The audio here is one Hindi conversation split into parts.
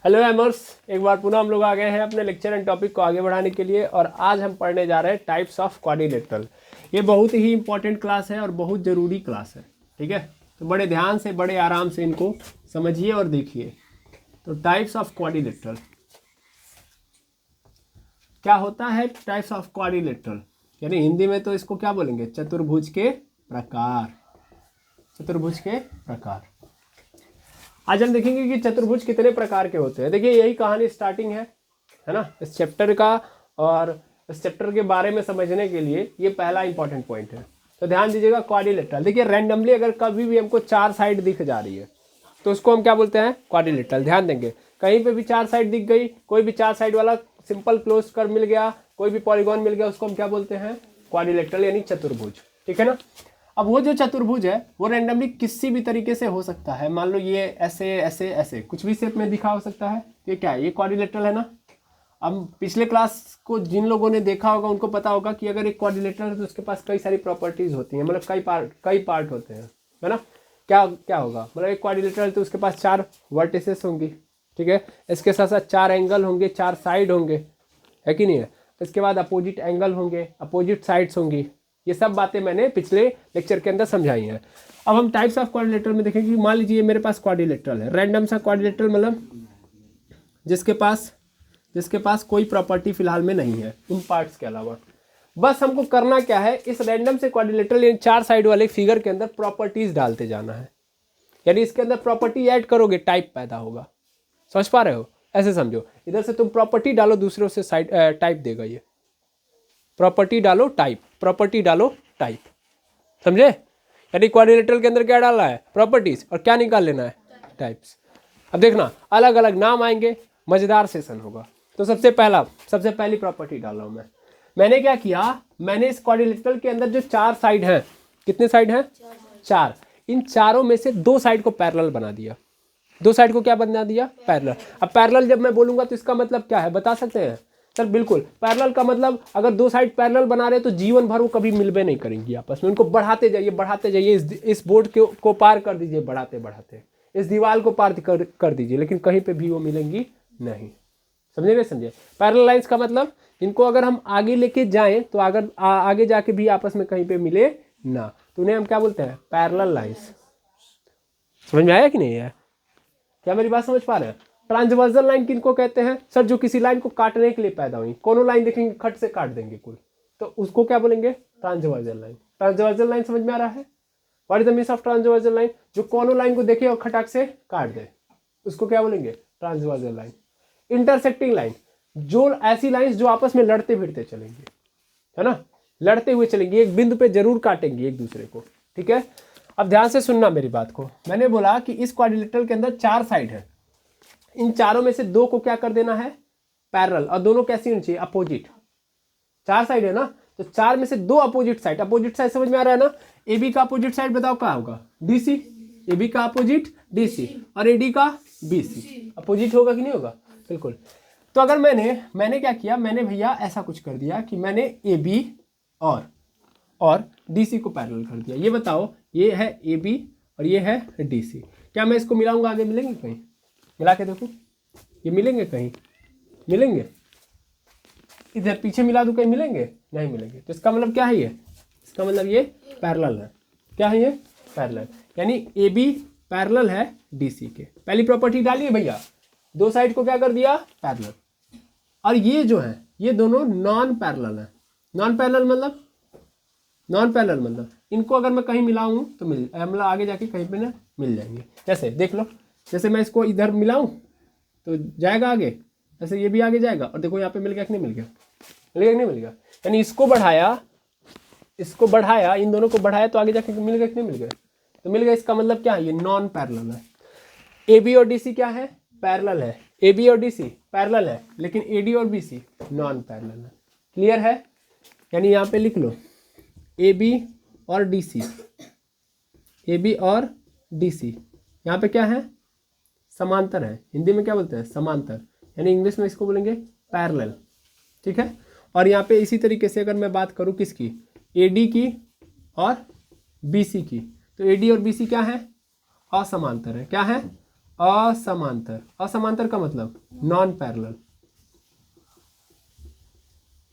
हेलो एमर्स, एक बार पुनः हम लोग आ गए हैं अपने लेक्चर एंड टॉपिक को आगे बढ़ाने के लिए। और आज हम पढ़ने जा रहे हैं टाइप्स ऑफ क्वाड्रिलेटरल। ये बहुत ही इंपॉर्टेंट क्लास है और बहुत ज़रूरी क्लास है, ठीक है। तो बड़े ध्यान से, बड़े आराम से इनको समझिए और देखिए। तो टाइप्स ऑफ क्वाड्रिलेटरल क्या होता है? टाइप्स ऑफ क्वाड्रिलेटरल यानी हिंदी में तो इसको क्या बोलेंगे? चतुर्भुज के प्रकार। चतुर्भुज के प्रकार। आज हम देखेंगे कि चतुर्भुज कितने प्रकार के होते हैं। देखिए, यही कहानी स्टार्टिंग है ना, इस चैप्टर का। और इस चैप्टर के बारे में समझने के लिए ये पहला इंपॉर्टेंट पॉइंट है। तो ध्यान दीजिएगा, क्वाड्रिलेटरल। देखिए, रैंडमली अगर कभी भी हमको चार साइड दिख जा रही है तो उसको हम क्या बोलते हैं? क्वाड्रिलेटरल। ध्यान देंगे, कहीं पे भी चार साइड दिख गई, कोई भी चार साइड वाला सिंपल क्लोज कर्व मिल गया, कोई भी पॉलीगॉन मिल गया, उसको हम क्या बोलते हैं? क्वाड्रिलेटरल यानी चतुर्भुज, ठीक है ना। अब वो जो चतुर्भुज है वो रैंडमली किसी भी तरीके से हो सकता है। मान लो ये ऐसे ऐसे ऐसे कुछ भी शेप में दिखा हो सकता है। ये क्या है? ये क्वाड्रिलेटरल है ना। अब पिछले क्लास को जिन लोगों ने देखा होगा उनको पता होगा कि अगर एक क्वाड्रिलेटरल है तो उसके पास कई सारी प्रॉपर्टीज होती हैं, मतलब कई पार्ट होते हैं, है ना। क्या क्या होगा? मतलब एक क्वाड्रिलेटरल तो उसके पास चार वर्टिसेस होंगी, ठीक है। इसके साथ साथ चार एंगल होंगे, चार साइड होंगे, है कि नहीं है। इसके बाद अपोजिट एंगल होंगे, अपोजिट साइड्स होंगी। ये सब बातें मैंने पिछले लेक्चर के अंदर समझाई हैं। अब हम टाइप्स ऑफ क्वाड्रिलेटरल में देखेंगे कि मान लीजिए मेरे पास क्वाड्रिलेटरल है, रैंडम सा क्वाड्रिलेटरल, मतलब जिसके पास कोई प्रॉपर्टी फिलहाल में नहीं है उन पार्ट्स के अलावा। बस हमको करना क्या है, इस रैंडम से क्वाड्रिलेटरल यानी चार साइड वाले फिगर के अंदर प्रॉपर्टीज डालते जाना है। यानी इसके अंदर प्रॉपर्टी ऐड करोगे, टाइप पैदा होगा। समझ पा रहे हो? ऐसे समझो, इधर से तुम प्रॉपर्टी डालो, दूसरे से साइड टाइप देगा ये। प्रॉपर्टी डालो टाइप, प्रॉपर्टी डालो टाइप, समझे। यानी क्वाड्रिलेटरल के अंदर क्या डालना है? प्रॉपर्टीज, और क्या निकाल लेना है? टाइप्स। अब देखना, अलग अलग नाम आएंगे, मजेदार सेशन होगा। तो सबसे पहली प्रॉपर्टी डाल रहा हूं मैंने क्या किया, मैंने इस क्वाड्रिलेटरल के अंदर जो चार साइड हैं, कितने साइड हैं? चार। इन चारों में से दो साइड को पैरेलल बना दिया। दो साइड को क्या बना दिया? पैरेलल। अब पैरेलल जब मैं बोलूंगा तो इसका मतलब क्या है, बता सकते हैं? सर बिल्कुल, पैरेलल का मतलब अगर दो साइड पैरेलल बना रहे तो जीवन भर वो कभी मिलबे नहीं करेंगी आपस में। उनको बढ़ाते जाइए, इस बोर्ड को पार कर दीजिए, बढ़ाते बढ़ाते इस दीवार को पार कर दीजिए, लेकिन कहीं पे भी वो मिलेंगी नहीं। समझे? पैरेलल लाइंस का मतलब इनको अगर हम आगे लेके जाएं तो अगर आगे जाके भी आपस में कहीं पे मिले ना, तो उन्हें हम क्या बोलते हैं? Parallel lines. समझ में आया कि नहीं है? क्या मेरी बात समझ पा रहे हैं? ट्रांसवर्सल लाइन किनको कहते हैं? सर जो किसी लाइन को काटने के लिए पैदा हुई, कोनो लाइन देखेंगे खट से काट देंगे कुल, तो उसको क्या बोलेंगे? Transversal line. ट्रांसवर्सल लाइन समझ में आ रहा है? What is the meaning of transversal line? जो कोनो लाइन को देखे और खटाक से काट दे, उसको क्या बोलेंगे? Transversal line. इंटरसेक्टिंग लाइन, जो ऐसी लाइन्स जो आपस में लड़ते भिड़ते चलेंगे, है ना, लड़ते हुए चलेंगे, एक बिंदु पे जरूर काटेंगे एक दूसरे को, ठीक है। अब ध्यान से सुनना मेरी बात को। मैंने बोला कि इस क्वाड्रिलेटरल के अंदर चार साइड है, इन चारों में से दो को क्या कर देना है? पैरेलल। और दोनों कैसी होनी चाहिए? अपोजिट। चार साइड है ना, तो चार में से दो अपोजिट साइड। अपोजिट साइड समझ में आ रहा है ना? AB का अपोजिट साइड बताओ क्या होगा? DC। AB का अपोजिट DC, और AD का BC। अपोजिट होगा कि नहीं होगा? बिल्कुल। तो अगर मैंने क्या किया, मैंने भैया ऐसा कुछ कर दिया कि मैंने AB और DC को पैरेलल कर दिया। ये बताओ, ये है AB और ये है DC। क्या मैं इसको मिलाऊंगा, आगे मिलेंगे कहीं? मिला के देखो, ये मिलेंगे कहीं? मिलेंगे? इधर पीछे मिला दूं, कहीं मिलेंगे? नहीं मिलेंगे। तो इसका मतलब क्या है? ये इसका मतलब ये पैरेलल है। क्या है ये? पैरेलल। यानी AB पैरेलल है DC के। पहली प्रॉपर्टी डालिए भैया, दो साइड को क्या कर दिया? पैरेलल। और ये जो है ये दोनों नॉन पैरेलल है। नॉन पैरेलल मतलब इनको अगर मैं कहीं मिलाऊं तो मतलब आगे जाके कहीं पे ना मिल जाएंगे। जैसे देख लो, जैसे मैं इसको इधर मिलाऊं तो जाएगा आगे, ऐसे ये भी आगे जाएगा। और देखो यहाँ पे मिल गया कि नहीं मिल गया? मिल गया कि नहीं मिल गया? यानी इसको बढ़ाया, इन दोनों को बढ़ाया तो आगे जाके मिल गया कि नहीं मिल गया? तो मिल गया। इसका मतलब क्या है? ये नॉन पैरेलल है। AB और DC क्या है? पैरेलल है। AB और DC पैरेलल है, लेकिन AD और BC नॉन पैरेलल है। क्लियर है? यानी यहाँ पे लिख लो AB और DC, AB और DC यहाँ पे क्या है? समांतर है। हिंदी में क्या बोलते हैं? समांतर। यानी इंग्लिश में इसको बोलेंगे पैरेलल, ठीक है। और यहाँ पे इसी तरीके से अगर मैं बात करूँ किसकी? AD की और BC की, तो AD और BC क्या है? असमांतर है। क्या है? असमांतर, असमांतर का मतलब नॉन पैरेलल,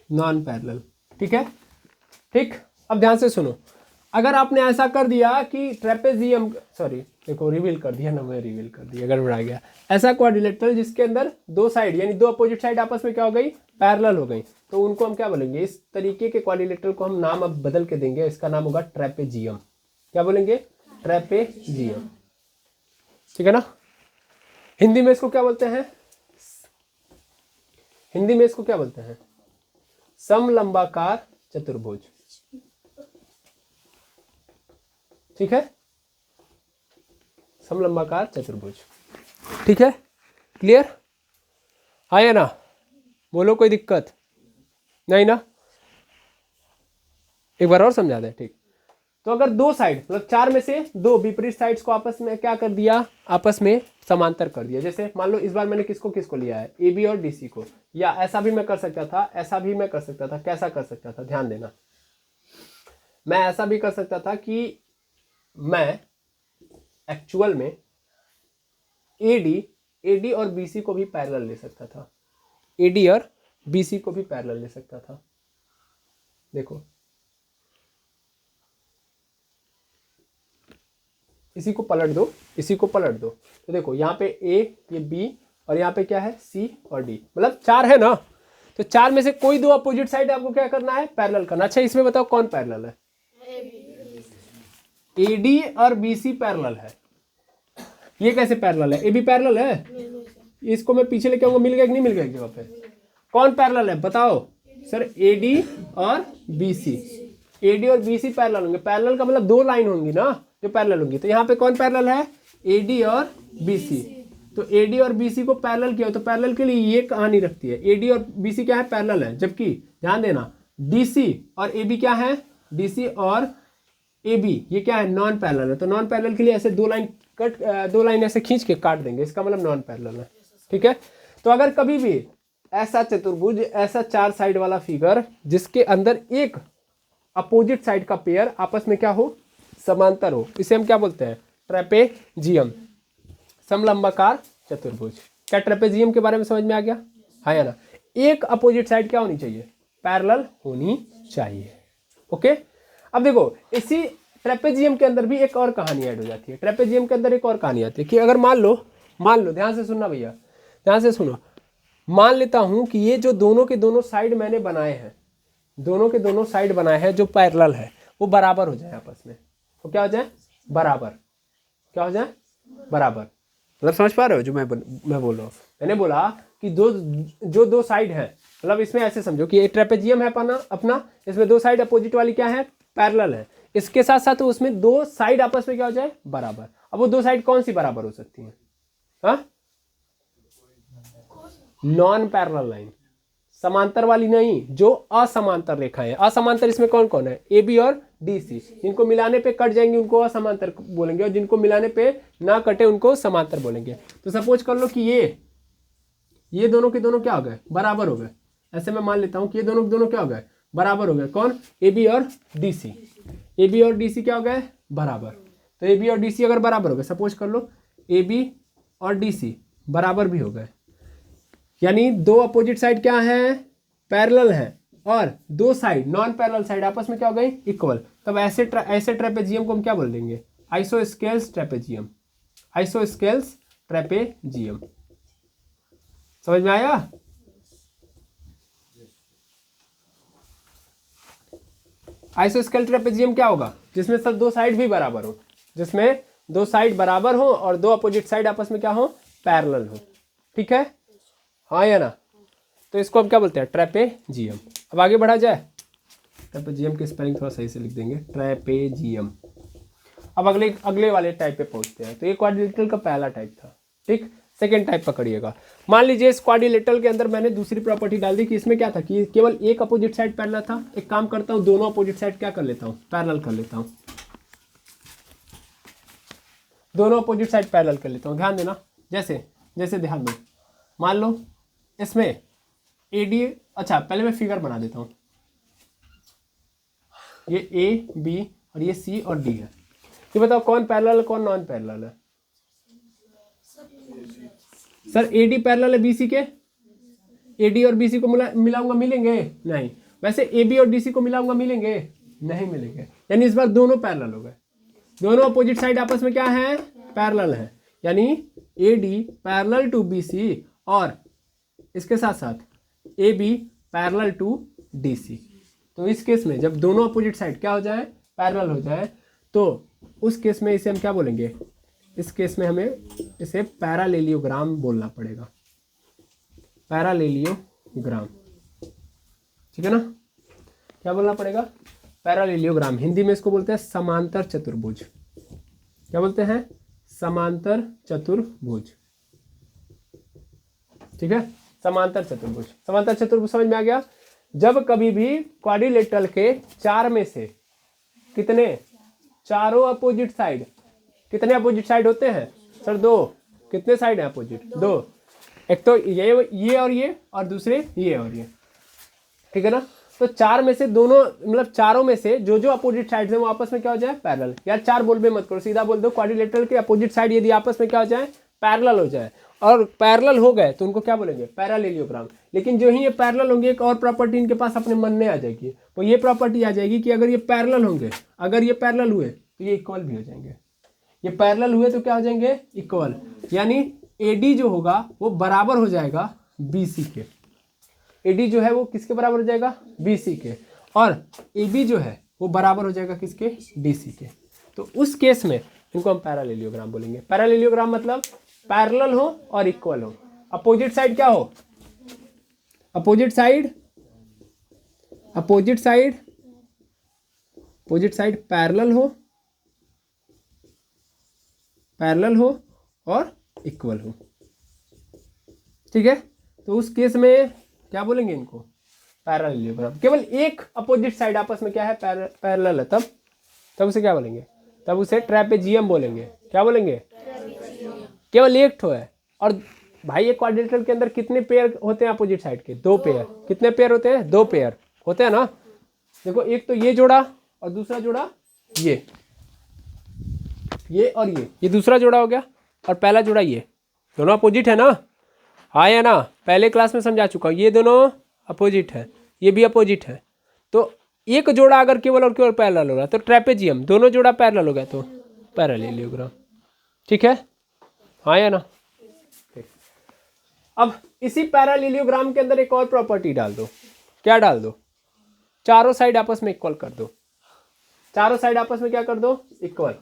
नॉन पैरेलल, ठीक है। ठीक, अब ध्यान से सुनो, अगर आपने ऐसा कर दिया कि ट्रेपेजियम, सॉरी देखो रिवील कर दिया ना, मैं रिवील कर दिया, गड़बड़ा गया, ऐसा क्वाड्रिलेटरल जिसके अंदर दो साइड यानी दो अपोजिट साइड आपस में क्या हो गई, पैरेलल हो गई, तो उनको हम क्या बोलेंगे, इस तरीके के क्वाड्रिलेटरल को हम नाम अब बदल के देंगे, इसका नाम होगा ट्रेपेजियम। क्या बोलेंगे, ट्रेपेजियम, ठीक है ना। हिंदी में इसको क्या बोलते हैं, हिंदी में इसको क्या बोलते हैं, समलंबाकार चतुर्भुज, ठीक है, समलंबाकार चतुर्भुज, ठीक है, क्लियर, हाँ या ना, बोलो कोई दिक्कत नहीं ना, एक बार और समझा दें, ठीक। तो अगर दो साइड मतलब चार में से दो विपरीत साइड्स को आपस में क्या कर दिया, आपस में समांतर कर दिया, जैसे मान लो इस बार मैंने किसको किसको लिया है, ए बी और डी सी को, या ऐसा भी मैं कर सकता था, ऐसा भी मैं कर सकता था, कैसा कर सकता था, ध्यान देना, मैं ऐसा भी कर सकता था कि मैं एक्चुअल में एडी और बीसी को भी पैरेलल ले सकता था, एडी और बीसी को भी पैरेलल ले सकता था। देखो इसी को पलट दो, इसी को पलट दो, तो देखो यहाँ पे ए, ये बी, और यहाँ पे क्या है सी और डी, मतलब चार है ना, तो चार में से कोई दो अपोजिट साइड आपको क्या करना है, पैरेलल करना। अच्छा इसमें बताओ कौन पैरेलल है, एडी और बीसी पैरेलल है, ये कैसे पैरेलल है, ए बी पैरेलल है, इसको मैं पीछे लेके आऊंगा, मिल गया कि नहीं मिल गया जगह पे, कौन पैरेलल है बताओ सर, एडी और बीसी, एडी और बीसी पैरेलल होंगे, पैरेलल का मतलब दो लाइन होंगी ना जो पैरेलल होंगी, तो यहाँ पे कौन पैरेलल है, एडी और बीसी, तो एडी और बीसी को पैरेलल किया, तो पैरेलल के लिए ये कहानी रखती है, एडी और बीसी क्या है, पैरेलल है, जबकि ध्यान देना डीसी और एबी क्या है, डीसी और एबी ये क्या है, नॉन पैरेलल है, तो नॉन पैरेलल के लिए ऐसे दो लाइन ऐसे खींच के काट देंगे, इसका मतलब नॉन पैरेलल है, ठीक है। तो अगर कभी भी ऐसा चतुर्भुज, ऐसा चार साइड वाला फिगर जिसके अंदर एक अपोजिट साइड का पेयर आपस में क्या हो, समांतर हो, इसे हम क्या बोलते हैं, ट्रेपेजियम, समलंबाकार चतुर्भुज। क्या ट्रेपेजियम के बारे में समझ में आ गया, हाँ या ना, एक अपोजिट साइड क्या होनी चाहिए, पैरेलल होनी चाहिए, ओके। अब देखो इसी ट्रेपेजियम के अंदर भी एक और कहानी ऐड हो जाती है, ट्रेपेजियम के अंदर एक और कहानी आती है कि अगर मान लो ध्यान से सुनना भैया, ध्यान से सुनो, मान लेता हूं कि ये जो दोनों के दोनों साइड मैंने बनाए हैं, दोनों के दोनों साइड बनाए हैं जो पैरेलल है, वो बराबर हो जाए आपस में, तो क्या हो जाए, बराबर, क्या हो जाए, बराबर, मतलब समझ पा रहे हो जो मैं बोल रहा हूँ, मैंने बोला कि जो दो साइड है, मतलब इसमें ऐसे समझो कि एक ट्रेपेजियम है अपना, इसमें दो साइड अपोजिट वाली क्या है, पैरेलल है, इसके साथ साथ उसमें दो साइड आपस में क्या हो जाए, बराबर। अब वो दो साइड कौन सी बराबर हो सकती है, हाँ, नॉन पैरेलल लाइन, समांतर वाली नहीं, जो असमांतर रेखा है, असमांतर इसमें कौन कौन है, ए बी और डी सी, जिनको मिलाने पे कट जाएंगे उनको असमांतर बोलेंगे, और जिनको मिलाने पे ना कटे उनको समांतर बोलेंगे। तो सपोज कर लो कि ये दोनों के दोनों क्या हो गए, बराबर हो गए, ऐसे मैं मान लेता हूं कि ये दोनों के दोनों क्या हो गए, बराबर हो गए, कौन, ए बी और डी सी, ए बी और डी सी क्या हो गए, बराबर, तो ए बी और डी सी अगर बराबर हो गए, सपोज कर लो ए बी और डी सी बराबर भी हो गए, यानी दो अपोजिट साइड क्या है, पैरेलल है, और दो साइड नॉन पैरेलल साइड आपस में क्या हो गई, इक्वल, तब ऐसे ट्रेपेजियम को हम क्या बोल देंगे, आइसोस्केल्स ट्रेपेजियम, आइसोस्केल्स ट्रेपेजियम, समझ में आया। आइसोस्केल ट्रेपेजियम क्या होगा, जिसमें सब दो साइड भी बराबर हो, जिसमें दो साइड बराबर हो और दो अपोजिट साइड आपस में क्या हो, पैरेलल हो, ठीक है, हाँ या ना, तो इसको हम क्या बोलते हैं, ट्रेपेजियम। अब आगे बढ़ा जाए, ट्रेपेजियम की स्पेलिंग थोड़ा सही से लिख देंगे, ट्रेपेजियम। अब अगले वाले टाइप पे पहुंचते हैं, तो ये क्वाड्रिलेटरल का पहला टाइप था, ठीक, सेकेंड टाइप पकड़िएगा। मान लीजिए इस क्वाड्रिलेटरल के अंदर मैंने दूसरी प्रॉपर्टी डाल दी कि इसमें क्या था कि केवल एक अपोजिट साइड पैरेलल था, एक काम करता हूँ दोनों अपोजिट साइड क्या कर लेता हूँ, पैरेलल कर लेता हूँ, दोनों अपोजिट साइड पैरेलल कर लेता हूँ। ध्यान देना, जैसे ध्यान दो, मान लो इसमें ए डी, अच्छा पहले मैं फिगर बना देता हूँ, ये ए बी और ये सी और डी है, ये बताओ कौन पैरेलल कौन नॉन पैरेलल है, सर AD पैरेलल है BC के, AD और BC को मिलाऊंगा, मिलेंगे नहीं। वैसे AB और DC को मिलाऊंगा, मिलेंगे नहीं, मिलेंगे। यानी इस बार दोनों पैरेलल हो गए, दोनों अपोजिट साइड आपस में क्या है, पैरेलल है। यानी AD पैरेलल टू BC और इसके साथ साथ AB पैरेलल टू DC। तो इस केस में जब दोनों अपोजिट साइड क्या हो जाए, पैरेलल हो जाए, तो उस केस में इसे हम क्या बोलेंगे, इस केस में हमें इसे पैरालेलियोग्राम बोलना पड़ेगा, पैरालेलियोग्राम, ठीक है ना। क्या बोलना पड़ेगा, पैरालेलियोग्राम। हिंदी में इसको बोलते हैं समांतर चतुर्भुज। क्या बोलते हैं, समांतर चतुर्भुज, ठीक है, समांतर चतुर्भुज। समांतर चतुर्भुज समझ में आ गया। जब कभी भी क्वाड्रिलेटरल के चार में से कितने, चारों अपोजिट साइड, कितने अपोजिट साइड होते हैं सर, दो। कितने साइड है अपोजिट, दो। एक तो ये और दूसरे ये और ये, ठीक है ना। तो चार में से दोनों, मतलब चारों में से जो जो अपोजिट साइड है वो आपस में क्या हो जाए, पैरेलल। यार चार बोल भी मत करो, सीधा बोल दो क्वाड्रिलेटरल के अपोजिट साइड यदि आपस में क्या हो जाए, पैरेलल हो जाए, और पैरेलल हो गए तो उनको क्या बोलेंगे, पैरालेलियोग्राम। लेकिन जो ही ये पैरेलल होंगे एक और प्रॉपर्टी इनके पास अपने मन में आ जाएगी, तो ये प्रॉपर्टी आ जाएगी कि अगर ये पैरेलल होंगे, अगर ये पैरेलल हुए तो ये इक्वल भी हो जाएंगे। ये पैरेलल हुए तो क्या हो जाएंगे, इक्वल। यानी AD जो होगा वो बराबर हो जाएगा BC के। AD जो है वो किसके बराबर हो जाएगा, BC के। और AB जो है वो बराबर हो जाएगा किसके, DC के। तो उस केस में इनको हम पैरालेलियोग्राम बोलेंगे। पैरालेलियोग्राम मतलब पैरेलल हो और इक्वल हो। अपोजिट साइड क्या हो, अपोजिट साइड पैरेलल हो और इक्वल हो, ठीक है। तो उस केस में क्या बोलेंगे इनको, पैरालेलियोग्राम। केवल एक अपोजिट साइड आपस में क्या है, पैरेलल है, तब उसे क्या बोलेंगे, तब उसे ट्रेपेजियम बोलेंगे। क्या बोलेंगे, केवल एक ठो है। और भाई ये क्वाड्रिलेटरल के अंदर कितने पेयर होते हैं अपोजिट साइड के, दो पेयर। कितने पेयर होते हैं, दो पेयर होते हैं ना। देखो एक तो ये जोड़ा और दूसरा जोड़ा ये और ये दूसरा जोड़ा हो गया, और पहला जोड़ा ये, दोनों अपोजिट है ना। हाँ या ना, पहले क्लास में समझा चुका हूँ, ये दोनों अपोजिट है, ये भी अपोजिट है। तो एक जोड़ा अगर केवल और केवल पैरेलल हो रहा है तो ट्रेपेजियम, दोनों जोड़ा पैरेलल हो गया तो पैरालेलियोग्राम, ठीक है। हाँ या ना। अब इसी पैरालेलियोग्राम के अंदर एक और प्रॉपर्टी डाल दो। क्या डाल दो, चारों साइड आपस में इक्वल कर दो। चारों साइड आपस में क्या कर दो, इक्वल।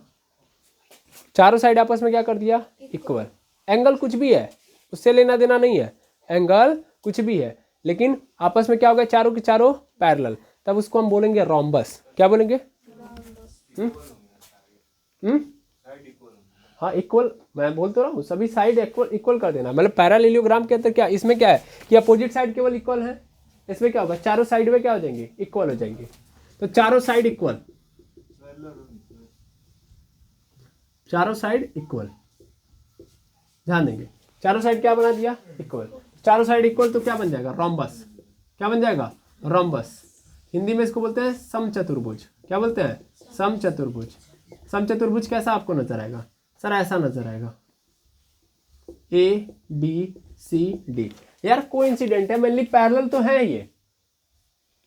चारों साइड आपस में क्या कर दिया, इक्वल। एंगल कुछ भी है, उससे लेना देना नहीं है, एंगल कुछ भी है, लेकिन आपस में क्या हो गया, चारों के चारों पैरेलल। तब उसको हम बोलेंगे रोम्बस। क्या बोलेंगे, हाँ इक्वल। मैं बोल तो रहा हूँ सभी साइड इक्वल कर देना। मतलब पैरालेलियोग्राम के अंदर क्या, इसमें क्या है कि अपोजिट साइड केवल इक्वल है, इसमें क्या होगा, चारों साइड में क्या हो जाएंगे, इक्वल हो जाएंगे। तो चारों साइड इक्वल, चारों साइड इक्वल, ध्यान देंगे। चारों साइड क्या बना दिया, इक्वल। चारों साइड इक्वल तो क्या बन जाएगा, रोम्बस। क्या बन जाएगा, रोम्बस। हिंदी में इसको बोलते हैं समचतुर्भुज। क्या बोलते हैं, समचतुर्भुज। समचतुर्भुज कैसा आपको नजर आएगा सर, ऐसा नजर आएगा, ABCD। यार कोइंसिडेंट है, मेनली पैरेलल तो है, ये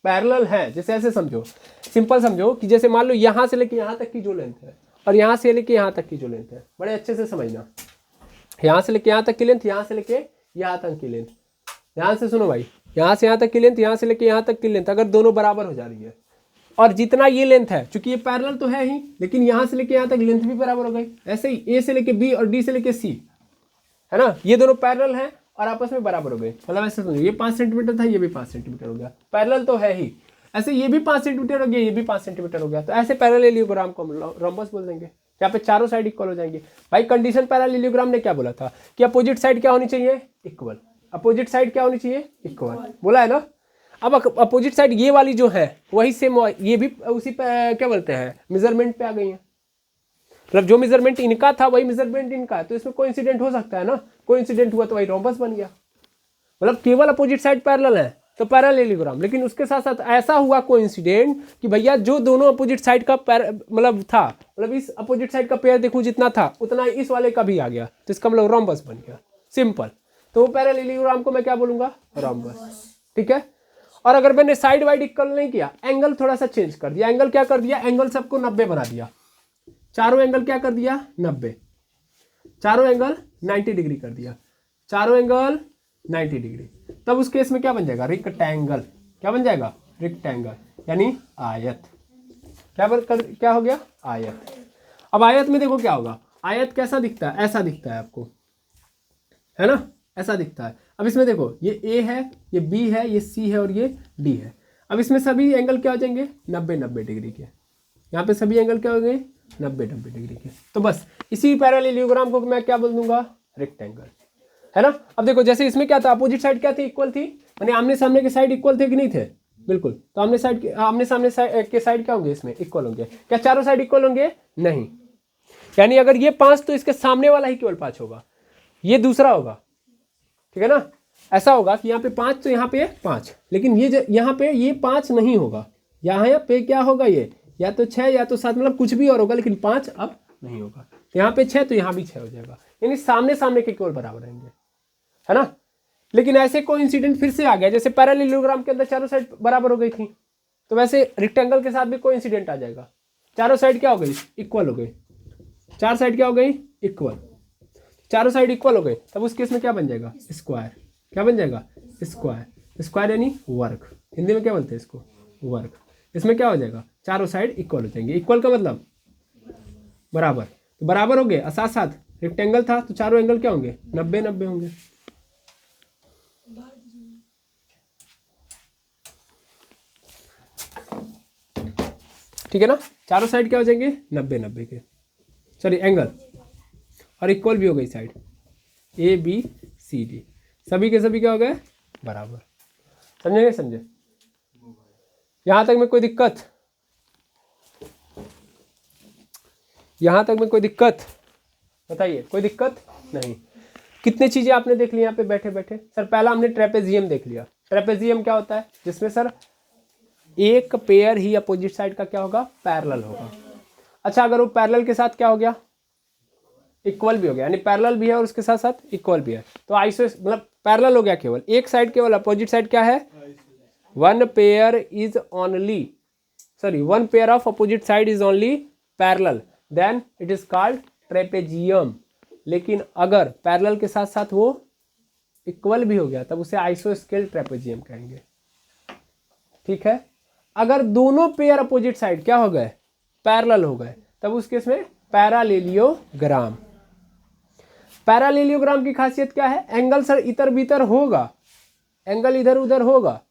पैरेलल है। जैसे ऐसे समझो, सिंपल समझो कि जैसे मान लो यहां से लेके यहां तक की जो लेंथ है और यहां से लेके यहां तक की जो लेंथ है, बड़े अच्छे से समझना। यहां से लेके यहां तक की लेंथ, यहां से लेके यहां तक की लेंथ, ध्यान से सुनो भाई। यहां से यहां तक की लेंथ, यहां से लेके यहां तक की लेंथ अगर दोनों बराबर हो जा रही है, और जितना ये लेंथ है, चूंकि ये पैरेलल तो है ही, लेकिन यहां से लेके यहां तक लेंथ भी बराबर हो गई। ऐसे ही A से लेके B और D से लेके C, है ना, ये दोनों पैरेलल हैं और आपस में बराबर हो गए। मतलब ऐसे समझो, ये 5 सेंटीमीटर था, ये भी 5 सेंटीमीटर हो गया, पैरेलल तो है ही। ऐसे ये भी 5 सेंटीमीटर हो गया, ये भी 5 सेंटीमीटर हो गया। तो ऐसे पैरालेलियोग्राम को हम रोम्बस बोल देंगे। यहाँ पे चारों साइड इक्वल हो जाएंगे। भाई कंडीशन पैरालेलियोग्राम ने क्या बोला था कि अपोजिट साइड क्या होनी चाहिए, इक्वल। अपोजिट साइड क्या होनी चाहिए, इक्वल, बोला है ना। अब अपोजिट साइड ये वाली जो है वही सेम, ये भी उसी पे क्या बोलते हैं, मेजरमेंट पे आ गई है। मतलब जो मेजरमेंट इनका था वही मेजरमेंट इनका है, तो इसमें कोइंसिडेंट हो सकता है ना। कोइंसिडेंट हुआ तो वही रोम्बस बन गया। मतलब केवल अपोजिट साइड पैरेलल है तो पैरालेलियोग्राम, लेकिन उसके साथ साथ ऐसा हुआ कोइंसिडेंट कि भैया जो दोनों अपोजिट साइड का मतलब था, मतलब इस अपोजिट साइड का पेयर देखूं जितना था उतना इस वाले का भी आ गया, तो इसका मतलब रोम्बस बन गया। सिंपल। तो वो पैरेललोग्राम को मैं क्या बोलूंगा, रोम्बस। ठीक है। और अगर मैंने साइड वाइड इक्वल नहीं किया, एंगल थोड़ा सा चेंज कर दिया, एंगल क्या कर दिया, एंगल सबको 90 बना दिया, चारों एंगल क्या कर दिया 90, चारों एंगल 90 डिग्री कर दिया, चारों एंगल 90 डिग्री, तब उस केस में क्या बन जाएगा, रेक्टेंगल। क्या बन जाएगा, रेक्टेंगल, यानी आयत। क्या हो गया, आयत। अब आयत में देखो क्या होगा, आयत कैसा दिखता है, ऐसा दिखता है आपको, है ना, ऐसा दिखता है। अब इसमें देखो ये ए है, ये बी है, ये सी है और ये डी है। अब इसमें सभी एंगल क्या हो जाएंगे, 90-90 डिग्री के। यहाँ पे सभी एंगल क्या हो गए, 90-90 डिग्री के। तो बस इसी पैरेललोग्राम को मैं क्या बोल दूंगा, रेक्टेंगल, है ना। अब देखो जैसे इसमें क्या था, अपोजिट साइड क्या थी, इक्वल थी, यानी आमने सामने के साइड इक्वल थे कि नहीं थे, बिल्कुल। तो आमने सामने के साइड क्या होंगे, इसमें इक्वल होंगे। क्या चारों साइड इक्वल होंगे, नहीं, यानी अगर ये 5 तो इसके सामने वाला ही केवल 5 होगा, ये दूसरा होगा। ठीक है ना, ऐसा होगा कि यहाँ पे 5 तो यहाँ पे 5, लेकिन ये यहाँ पे ये 5 नहीं होगा, यहाँ पे क्या होगा, ये या तो 6 या तो 7, मतलब कुछ भी और होगा, लेकिन 5 अब नहीं होगा। यहाँ पे 6 तो यहाँ भी 6 हो जाएगा, यानी सामने सामने के केवल बराबर रहेंगे, है ना। लेकिन ऐसे कोइंसिडेंट फिर से आ गया, जैसे पैरेललोग्राम के अंदर चारों साइड बराबर हो गई थी, तो वैसे रेक्टेंगल के साथ भी कोइंसिडेंट आ जाएगा, चारों साइड क्या हो गई, इक्वल हो गई, चार साइड क्या हो गई, इक्वल, चारों साइड इक्वल हो गए, तब उस केस में क्या बन जाएगा, स्क्वायर। क्या बन जाएगा, स्क्वायर। स्क्वायर यानी वर्ग, हिंदी में क्या बोलते हैं इसको, वर्ग। इसमें क्या हो जाएगा, चारों साइड इक्वल हो जाएंगे। इक्वल का मतलब बराबर, तो बराबर हो गए, साथ साथ रेक्टेंगल था तो चारों एंगल क्या होंगे, 90-90 होंगे। ठीक है ना, चारों साइड क्या हो जाएंगे, 90-90 के, सॉरी एंगल, और इक्वल भी हो गई side, A B C D, सभी के सभी क्या हो गए, बराबर। समझे नहीं समझे, यहां तक में कोई दिक्कत, यहां तक में कोई दिक्कत बताइए, कोई दिक्कत नहीं। कितने चीजें आपने देख ली यहाँ पे बैठे बैठे। सर पहला हमने ट्रेपेजियम देख लिया। ट्रेपेजियम क्या होता है, जिसमें सर एक पेयर ही अपोजिट साइड का क्या होगा, पैरेलल होगा। अच्छा, अगर वो पैरेलल के साथ क्या हो गया, इक्वल भी हो गया, यानी पैरेलल भी है और उसके साथ साथ इक्वल भी है, तो आइसो मतलब पैरेलल हो गया, केवल एक साइड, केवल अपोजिट साइड क्या है, one pair of opposite side is only parallel, then it is called trapezium. लेकिन अगर पैरेलल के साथ साथ वो इक्वल भी हो गया, तब उसे आइसोस्केल ट्रेपेजियम कहेंगे। ठीक है, अगर दोनों पेयर अपोजिट साइड क्या हो गए, पैरेलल हो गए, तब उस केस में पैरालेलियोग्राम। पैरालेलियोग्राम की खासियत क्या है, एंगल सर इधर भीतर होगा, एंगल इधर उधर होगा,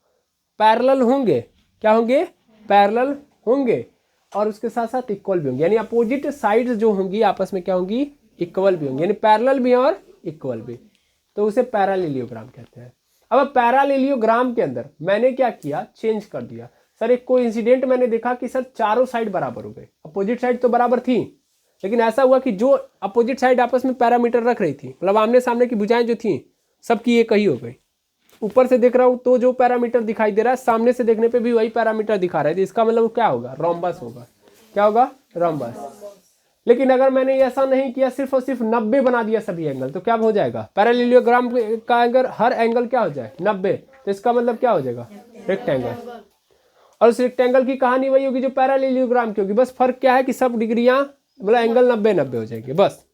पैरेलल होंगे, क्या होंगे, पैरेलल होंगे, और उसके साथ साथ इक्वल भी होंगे, यानी अपोजिट साइड्स जो होंगी आपस में क्या होंगी, इक्वल भी होंगी, यानी पैरेलल भी और इक्वल भी, तो उसे पैरालेलियोग्राम कहते हैं। अब पैरालेलियोग्राम के अंदर मैंने क्या किया, चेंज कर दिया। सर एक कोइंसिडेंट मैंने देखा कि सर चारों साइड बराबर हो गए, अपोजिट साइड तो बराबर थी, लेकिन ऐसा हुआ कि जो अपोजिट साइड आपस में पैरामीटर रख रही थी, मतलब आमने सामने की भुजाएं जो थी सबकी एक ही हो गई। ऊपर से देख रहा हूं तो जो पैरामीटर दिखाई दे रहा है, सामने से देखने पे भी वही पैरामीटर दिखा रहे थे, इसका मतलब क्या होगा, रोम्बस होगा। क्या होगा, रोम्बस। लेकिन अगर मैंने ऐसा नहीं किया, सिर्फ और सिर्फ 90 बना दिया सभी एंगल, तो क्या हो जाएगा, पैरालेलियोग्राम का अगर हर एंगल क्या हो जाए 90, तो इसका मतलब क्या हो जाएगा, रेक्टेंगल। और उस रेक्टेंगल की कहानी वही होगी जो पैरालेलियोग्राम की होगी, बस फर्क क्या है कि सब डिग्रियां मतलब एंगल 90-90 हो जाएंगे बस।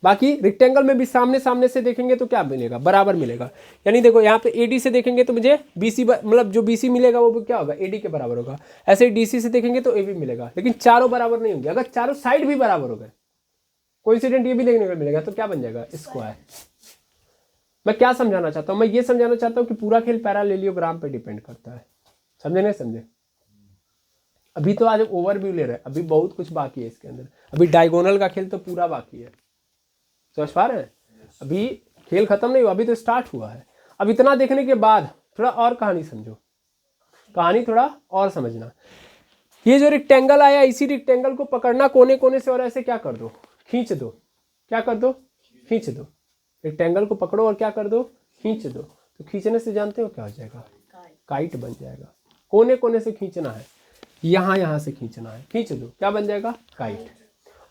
बाकी रेक्टेंगल में भी सामने सामने से देखेंगे तो क्या मिलेगा, बराबर मिलेगा। यानी देखो यहाँ पे एडी से देखेंगे तो मुझे बीसी, मतलब जो बीसी मिलेगा वो क्या होगा, एडी के बराबर होगा। ऐसे ही डीसी से देखेंगे तो एबी मिलेगा, लेकिन चारों बराबर नहीं होंगे। अगर चारों साइड भी बराबर हो गए, कोइंसिडेंट ये भी देखने को मिलेगा, तो क्या बन जाएगा, स्क्वायर। मैं क्या समझाना चाहता हूँ, मैं ये समझाना चाहता हूँ कि पूरा खेल पैरालेलियोग्राम पे डिपेंड करता है। समझे नहीं समझे, अभी तो आज ओवरव्यू ले रहे हैं, अभी बहुत कुछ बाकी है इसके अंदर, अभी डायगोनल का खेल तो पूरा बाकी है, समझ पा रहे हैं। अभी खेल खत्म नहीं हुआ, अभी तो स्टार्ट हुआ है। अब इतना देखने के बाद थोड़ा और कहानी समझो, कहानी थोड़ा और समझना। ये जो रेक्टेंगल आया, इसी रेक्टेंगल को पकड़ना कोने कोने से और ऐसे क्या कर दो, खींच दो। क्या कर दो, खींच दो। रेक्टेंगल को पकड़ो और क्या कर दो, खींच दो। तो खींचने से जानते हो क्या हो जाएगा, काइट बन जाएगा। कोने कोने से खींचना है, यहाँ से खींचना है, खींच दो, क्या बन जाएगा, काइट।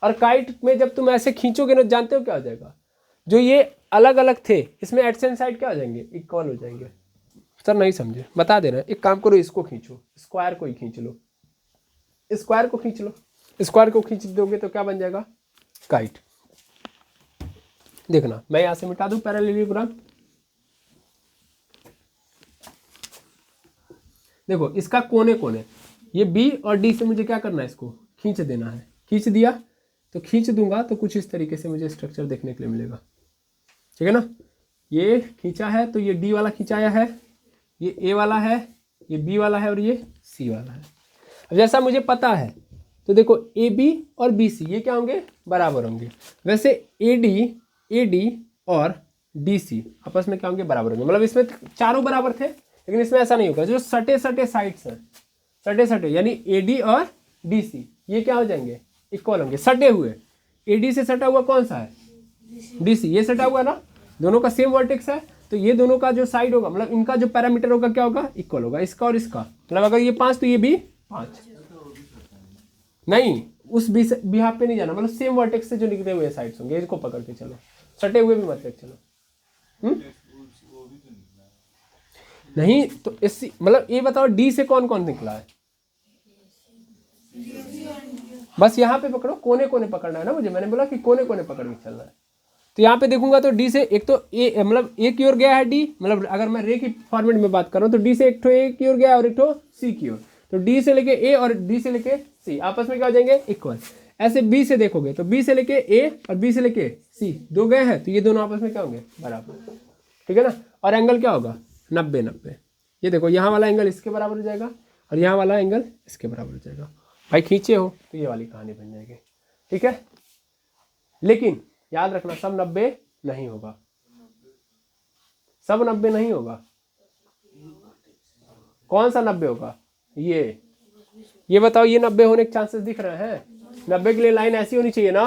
और काइट में जब तुम ऐसे खींचोगे ना, जानते हो क्या हो जाएगा, जो ये अलग अलग थे, इसमें एडसेंट साइड क्या हो जाएंगे, इक्वल हो जाएंगे। सर नहीं समझे, बता दे रहे हैं। एक काम करो, इसको खींचो, स्क्वायर को ही खींच लो, स्क्वायर को खींच लो। स्क्वायर को खींच दोगे तो क्या बन जाएगा, काइट। देखना मैं यहां से मिटा दूं पैरेललोग्राम। देखो इसका कोने कोने, ये बी और डी से मुझे क्या करना है, इसको खींच देना है। खींच दिया तो खींच दूंगा तो कुछ इस तरीके से मुझे स्ट्रक्चर देखने के लिए मिलेगा, ठीक है ना। ये खींचा है तो ये डी वाला खिंचाया है, ये ए वाला है, ये बी वाला है और ये सी वाला है। अब जैसा मुझे पता है तो देखो ए बी और बी सी ये क्या होंगे, बराबर होंगे। वैसे ए डी और डी सी आपस में क्या होंगे, बराबर होंगे। मतलब इसमें चारों बराबर थे, लेकिन इसमें ऐसा नहीं होगा। जो सटे सटे साइड्स हैं, सटे सटे यानी ए डी और डी सी ये क्या हो जाएंगे, इक्वल होंगे। सटे हुए, ए डी से सटा हुआ कौन सा है, डी सी। ये सटा हुआ ना, दोनों का सेम वर्टेक्स है, तो ये दोनों का जो साइड होगा, मतलब इनका जो पैरामीटर होगा क्या होगा, इक्वल होगा, इसका और इसका। मतलब अगर ये 5 तो ये भी 5। नहीं, उस बिहाफ पे नहीं जाना, मतलब सेम वर्टेक्स से जो निकले हुए साइड्स होंगे इसको पकड़ के चलो, सटे हुए भी मत लेके चलो। नहीं तो इसी मतलब ये बताओ डी से कौन कौन निकला है, बस यहाँ पे पकड़ो, कोने कोने पकड़ना है ना मुझे, मैंने बोला कि कोने कोने पकड़ के चलना है। तो यहाँ पे देखूंगा तो डी से एक तो ए, मतलब ए की ओर गया है डी, मतलब अगर मैं रे की फॉर्मेट में बात कर रहा हूँ तो डी से एक ठो ए की ओर गया और एक ठो सी की ओर। तो डी से लेके ए और डी से लेके सी आपस में क्या हो जाएंगे, इक्वल। ऐसे बी से देखोगे तो बी से लेके ए और बी से लेके सी दो गए हैं, तो ये दोनों आपस में क्या होंगे, बराबर, ठीक है ना। और एंगल क्या होगा, 90 90। ये देखो यहाँ वाला एंगल इसके बराबर हो जाएगा और यहाँ वाला एंगल इसके बराबर हो जाएगा। भाई खींचे हो तो ये वाली कहानी बन जाएगी, ठीक है। लेकिन याद रखना सब 90 नहीं होगा, सब 90 नहीं होगा। कौन सा 90 होगा, ये बताओ, ये 90 होने के चांसेस दिख रहे हैं। 90 के लिए लाइन ऐसी होनी चाहिए ना,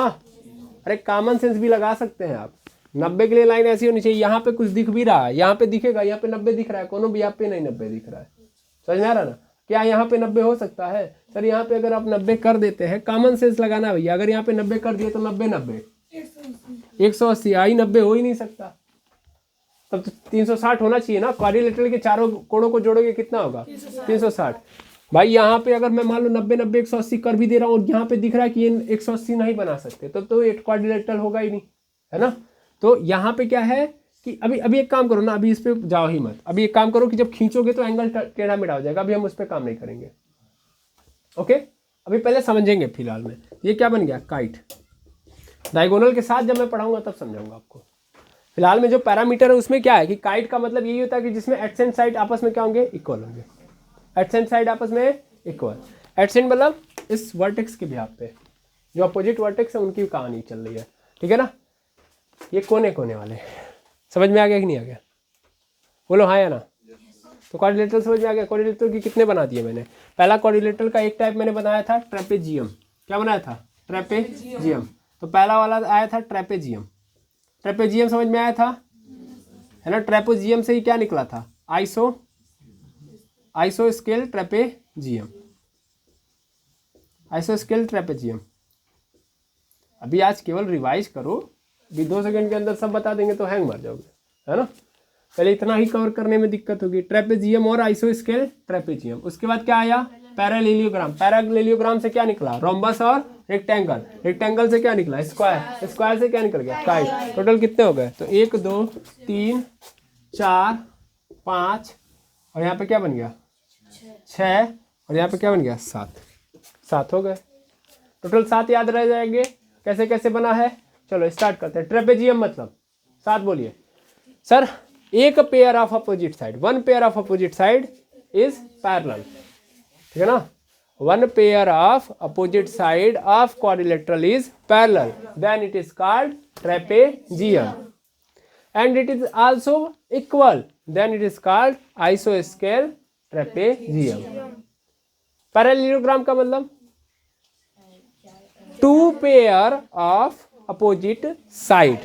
अरे कॉमन सेंस भी लगा सकते हैं आप। 90 के लिए लाइन ऐसी होनी चाहिए, यहाँ पे कुछ दिख भी रहा है, यहाँ पे दिखेगा, यहाँ पे 90 दिख रहा है, कोनो भी यहाँ पे नहीं 90 दिख रहा है, समझ में आ रहा ना। क्या यहाँ पे 90 हो सकता है, सर यहाँ पे अगर आप 90 कर देते हैं, कॉमन सेंस लगाना भैया, अगर यहाँ पे 90 कर दिए तो 90 90 180 आई 90 हो ही नहीं सकता, तब तो 360 होना चाहिए ना। क्वाड्रिलेटरल के चारों कोणों को जोड़ोगे कितना होगा, 360। भाई यहाँ पे अगर मैं मान लो 90 90 180 कर भी दे रहा हूँ और यहाँ पे दिख रहा है कि ये 180 नहीं बना सकते, तो ये क्वाड्रिलेटरल होगा ही नहीं, है ना। तो यहाँ पे क्या है कि अभी एक काम करो ना, अभी इस पे जाओ ही मत। अभी एक काम करो कि जब खींचोगे तो एंगल टेढ़ा मेढ़ा हो जाएगा, अभी हम उस पर काम नहीं करेंगे, ओके। अभी पहले समझेंगे फिलहाल में ये क्या बन गया, काइट। डायगोनल के साथ जब मैं पढ़ाऊंगा तब समझाऊंगा आपको। फिलहाल में जो पैरामीटर है उसमें क्या है कि काइट का मतलब यही होता है कि जिसमें एडसेंट साइड आपस में क्या होंगे, इक्वल होंगे। एडसेंट साइड आपस में इक्वल, एडसेंट मतलब इस वर्टेक्स के बिहाफ पे जो अपोजिट वर्टेक्स है उनकी कहानी चल रही है, ठीक है ना। ये कोने कोने वाले समझ में आ गया कि नहीं आ गया, बोलो हाँ या ना। तो क्वाड्रिलेटरल समझ में आ गया। क्वाड्रिलेटरल की कितने बना दिए मैंने। पहला क्वाड्रिलेटरल का एक टाइप मैंने बनाया था ट्रेपेजियम। क्या बनाया था, ट्रेपेजियम। तो पहला वाला आया था ट्रेपेजियम। ट्रेपेजियम समझ में आया था, है ना। ट्रेपेजियम से ही क्या निकला था, iso scale trapezium, iso scale trapezium. अभी आज केवल रिवाइज करो, अभी 2 सेकंड के अंदर सब बता देंगे तो हैंग मार जाओगे, है ना। पहले इतना ही कवर करने में दिक्कत होगी। ट्रेपेजियम और आइसो स्केल ट्रेपेजियम। उसके बाद क्या आया, पैरेललोग्राम। पैरेललोग्राम से क्या निकला, रोम्बस और रेक्टेंगल। रेक्टेंगल से क्या निकला, स्क्वायर। स्क्वायर से क्या निकल गया, काइट। टोटल कितने हो गए, तो 1 2 3 4 5 और यहाँ पे क्या बन गया 6 और यहाँ पे क्या बन गया 7 हो गए। टोटल 7 याद रह जाएंगे। कैसे कैसे बना है, चलो स्टार्ट करते हैं। ट्रेपेजियम मतलब 7 बोलिए सर। एक pair of opposite side, one pair of opposite side is parallel, ठीक है ना। One pair of opposite side of quadrilateral is parallel, then it is called trapezium. And it is also equal, then it is called आइसोस्केल ट्रेपेजियम। पैरेललोग्राम का मतलब 2 पेयर ऑफ अपोजिट साइड,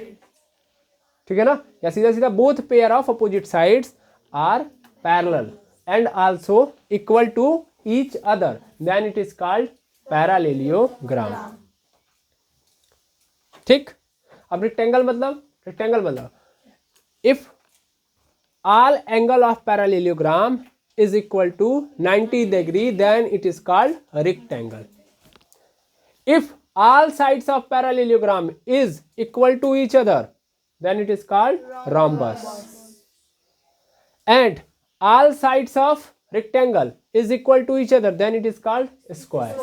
ठीक है ना। या सीधा सीधा both pair of opposite sides are parallel and also equal to each other, then it is called parallelogram, ठीक। अब रेक्टेंगल मतलब if all angle of parallelogram is equal to 90 degree, then it is called rectangle. If all sides of parallelogram is equal to each other, then it is called rhombus. And all sides of rectangle is equal to each other, then it is called square.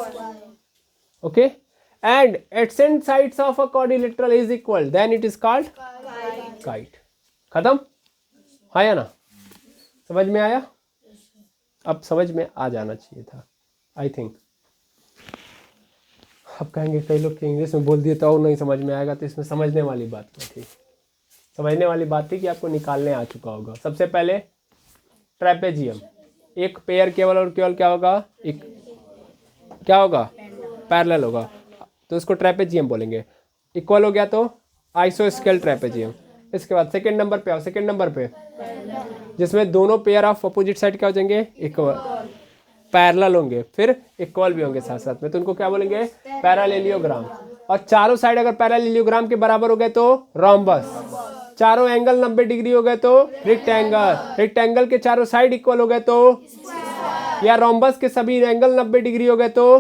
Okay. And adjacent sides of a quadrilateral is equal, then it is called kite. खत्म आया ना, समझ में आया? अब समझ में आ जाना चाहिए था आई थिंक। अब कहेंगे कई लोग कि इंग्लिश में बोल दिए तो नहीं समझ में आएगा, तो इसमें समझने वाली बात नहीं थी। समझने वाली बात थी कि आपको निकालने आ चुका होगा। सबसे पहले ट्रेपेजियम, एक पेयर केवल और केवल क्या होगा, एक क्या होगा, पैरेलल होगा, तो उसको ट्रेपेजियम बोलेंगे। इक्वल हो गया तो आइसोस्केल ट्रेपेजियम। इसके बाद सेकंड नंबर पे आओ, सेकंड नंबर पे जिसमें दोनों पेयर ऑफ अपोजिट साइड क्या हो जाएंगे, इक्वल, पैरेलल होंगे, फिर इक्वल भी होंगे साथ साथ में, तो उनको क्या बोलेंगे, पैरेललोग्राम। और चारों साइड अगर पैरेललोग्राम के बराबर हो गए तो रोम्बस, चारों एंगल 90 डिग्री हो गए तो रेक्टेंगल, रेक्टेंगल के चारों साइड इक्वल हो गए तो, या रोम्बस के सभी एंगल 90 डिग्री हो गए तो,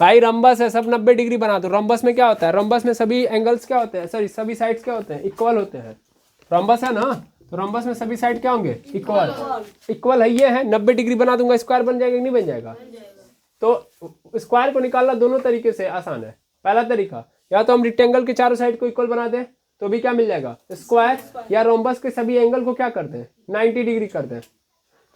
भाई रोम्बस है सब 90 डिग्री बना दो। रोम्बस में क्या होता है, रोम्बस में सभी एंगल्स क्या होते हैं, सॉरी सभी साइड्स क्या होते हैं, इक्वल होते हैं। रोम्बस है ना, तो रोम्बस में सभी साइड क्या होंगे, इक्वल। इक्वल है, ये है 90 डिग्री बना दूंगा, स्क्वायर बन जाएगा कि नहीं बन जाएगा? तो स्क्वायर को निकालना दोनों तरीके से आसान है। पहला तरीका, या तो हम रेक्टेंगल के चारों साइड को इक्वल बना दें तो भी क्या मिल जाएगा, स्क्वायर, या रोम्बस के सभी एंगल को क्या करते हैं, 90 डिग्री करते हैं।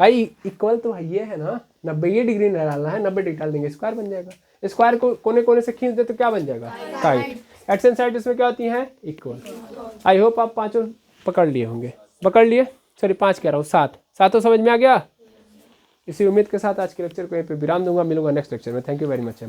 भाई इक्वल तो ये है ना, 90 डिग्री नहीं डालना है, 90 डिग्री डाल देंगे, स्क्वायर बन जाएगा। स्क्वायर को कोने कोने से खींच दे तो क्या बन जाएगा, साइड। एडजेसेंट साइड इसमें क्या होती हैं, इक्वल। आई होप आप पांचों पकड़ लिए होंगे, पकड़ लिए, सॉरी 5 कह रहा हूँ, 7 सातों समझ में आ गया। इसी उम्मीद के साथ आज के लेक्चर को यहीं पे विराम दूंगा, मिलूंगा नेक्स्ट लेक्चर में। Thank you very much.